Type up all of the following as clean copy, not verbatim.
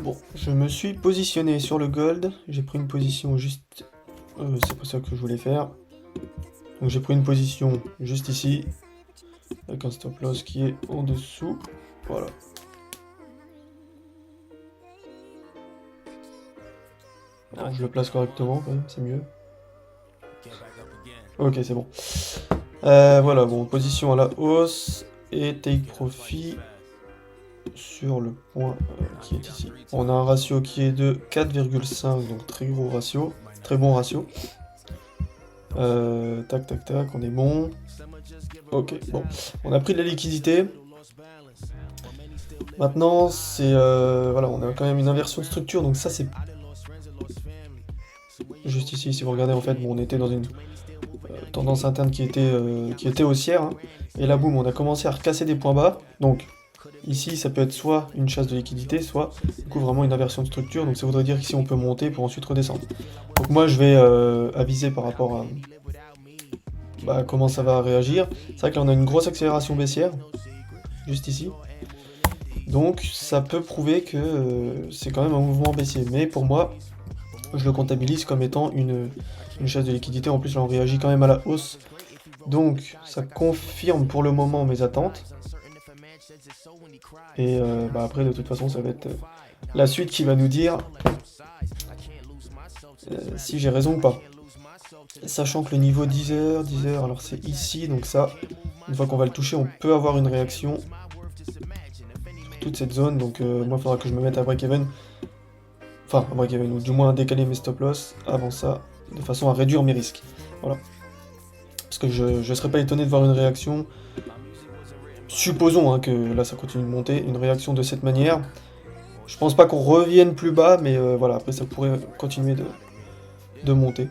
Bon, je me suis positionné sur le gold, j'ai pris une position juste... c'est pas ça que je voulais faire. Donc j'ai pris une position juste ici, avec un stop loss qui est en dessous, voilà. Alors, je le place correctement quand même, c'est mieux. Ok, c'est bon. Voilà, bon, position à la hausse et take profit sur le point qui est ici. On a un ratio qui est de 4,5, donc très gros ratio, très bon ratio. Tac, tac, tac, on est bon. Ok, bon, on a pris de la liquidité. Maintenant, c'est voilà, on a quand même une inversion de structure, donc ça c'est juste ici. Si vous regardez, en fait, bon, on était dans une tendance interne qui était haussière, hein, et là, boum, on a commencé à recasser des points bas. Donc ici, ça peut être soit une chasse de liquidité, soit du coup vraiment une inversion de structure. Donc ça voudrait dire qu'ici on peut monter pour ensuite redescendre. Donc moi, je vais aviser par rapport à comment ça va réagir. C'est vrai que là, on a une grosse accélération baissière, juste ici. Donc ça peut prouver que c'est quand même un mouvement baissier. Mais pour moi, je le comptabilise comme étant une chasse de liquidité. En plus, là, on réagit quand même à la hausse. Donc ça confirme pour le moment mes attentes. Et après, de toute façon, ça va être la suite qui va nous dire si j'ai raison ou pas. Sachant que le niveau 10 heures, alors c'est ici, donc ça, une fois qu'on va le toucher, on peut avoir une réaction sur toute cette zone. Donc moi, il faudra que je me mette à break-even. Enfin, à break-even, ou du moins à décaler mes stop-loss avant ça, de façon à réduire mes risques. Voilà. Parce que je ne serais pas étonné de voir une réaction. Supposons hein, que là, ça continue de monter, une réaction de cette manière. Je pense pas qu'on revienne plus bas, mais voilà, après ça pourrait continuer de monter.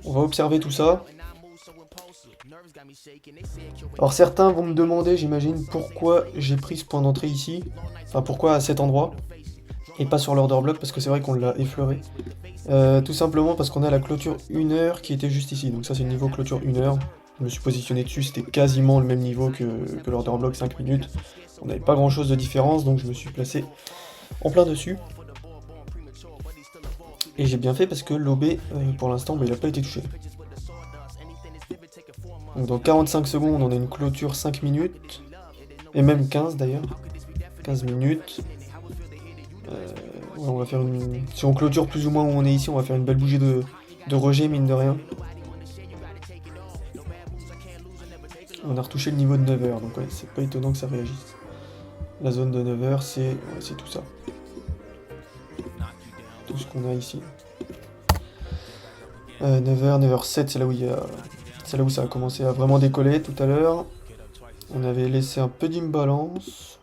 On va observer tout ça. Alors certains vont me demander, j'imagine, pourquoi j'ai pris ce point d'entrée ici. Enfin, pourquoi à cet endroit, et pas sur l'order block, parce que c'est vrai qu'on l'a effleuré. Tout simplement parce qu'on a la clôture 1 heure qui était juste ici. Donc ça c'est le niveau clôture 1 heure. Je me suis positionné dessus, c'était quasiment le même niveau que l'order block 5 minutes. On n'avait pas grand chose de différence, donc je me suis placé en plein dessus. Et j'ai bien fait parce que l'OB, pour l'instant, il n'a pas été touché. Donc dans 45 secondes, on a une clôture 5 minutes. Et même 15 d'ailleurs. 15 minutes. Ouais, on va faire une... Si on clôture plus ou moins où on est ici, on va faire une belle bougie de rejet, mine de rien. On a retouché le niveau de 9 heures, donc ouais, c'est pas étonnant que ça réagisse. La zone de 9 heures, c'est tout ça. Tout ce qu'on a ici. 9h, 9h07, c'est là où ça a commencé à vraiment décoller tout à l'heure. On avait laissé un peu d'imbalance.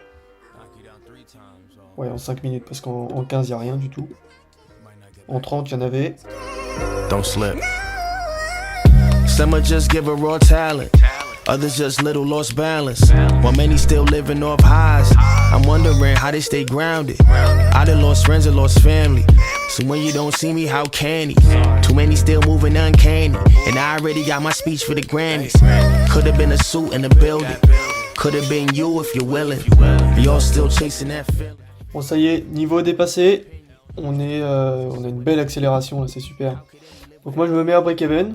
Ouais, en 5 minutes, parce qu'en 15, il n'y a rien du tout. En 30, il y en avait. Don't slip. Some are just give a raw talent. Others just little lost balance. While many still living off highs. I'm wondering how they stay grounded. I done lost friends and lost family. So when you don't see me, how can he? Too many still moving uncanny. And I already got my speech for the Grammys. Could have been a suit in the building. Could have been you if you're willing. Y'all still chasing that feeling. Bon, ça y est, niveau dépassé. On a une belle accélération là, c'est super. Donc moi je me mets à break-even.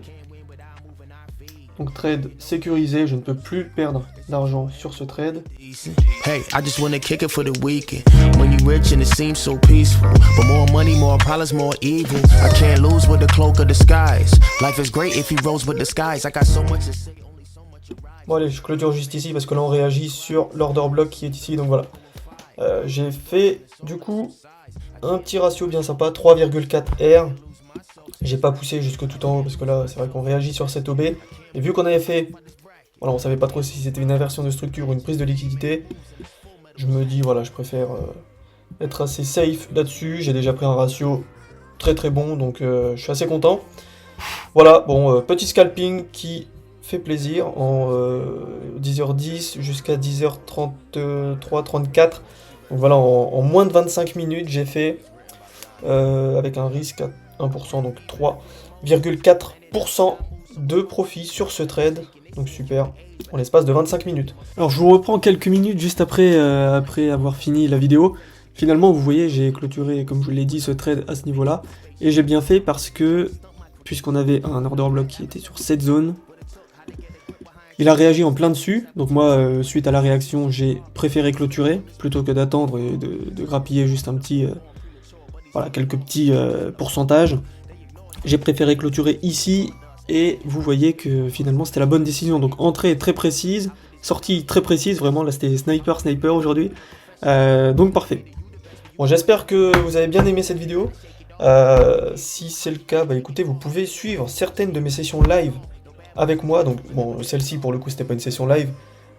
Donc trade sécurisé, je ne peux plus perdre d'argent sur ce trade. Hey, I just wanna kick it for the weekend. When you rich and it seems so peaceful, but more money, more problems, more evil. I can't lose with the cloak of disguise. Life is great if you rose with the skies. I got so much to say, only so much to ride. Bon allez, je clôture juste ici parce que là on réagit sur l'order block qui est ici, donc voilà. J'ai fait du coup un petit ratio bien sympa, 3,4 R. J'ai pas poussé jusque tout en haut parce que là c'est vrai qu'on réagit sur cette OB. Et vu qu'on avait fait, voilà, on savait pas trop si c'était une inversion de structure ou une prise de liquidité, je me dis voilà, je préfère être assez safe là-dessus. J'ai déjà pris un ratio très très bon, donc je suis assez content. Voilà, bon, petit scalping qui fait plaisir en 10h10 jusqu'à 10h33, 34. Donc voilà, en moins de 25 minutes, j'ai fait avec un risque à 1%, donc 3,4% de profit sur ce trade. Donc super, en l'espace de 25 minutes. Alors je vous reprends quelques minutes juste après avoir fini la vidéo. Finalement, vous voyez, j'ai clôturé, comme je vous l'ai dit, ce trade à ce niveau-là. Et j'ai bien fait parce que, puisqu'on avait un order block qui était sur cette zone, il a réagi en plein dessus. Donc moi, suite à la réaction, j'ai préféré clôturer, plutôt que d'attendre et de grappiller juste un petit... voilà, quelques petits pourcentages. J'ai préféré clôturer ici, et vous voyez que finalement c'était la bonne décision. Donc entrée très précise, sortie très précise, vraiment là c'était sniper aujourd'hui. Donc parfait. Bon, j'espère que vous avez bien aimé cette vidéo. Si c'est le cas, bah écoutez, vous pouvez suivre certaines de mes sessions live avec moi. Donc bon, celle-ci pour le coup c'était pas une session live,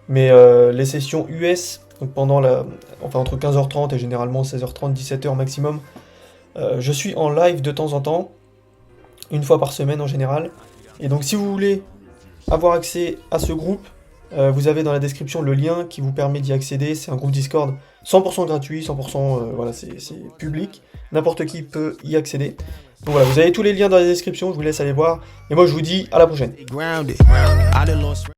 mais les sessions US, donc pendant enfin entre 15h30 et généralement 16h30, 17h maximum. Je suis en live de temps en temps, une fois par semaine en général. Et donc si vous voulez avoir accès à ce groupe, vous avez dans la description le lien qui vous permet d'y accéder. C'est un groupe Discord 100% gratuit, 100% voilà, c'est public, n'importe qui peut y accéder. Donc voilà, vous avez tous les liens dans la description, je vous laisse aller voir. Et moi je vous dis à la prochaine.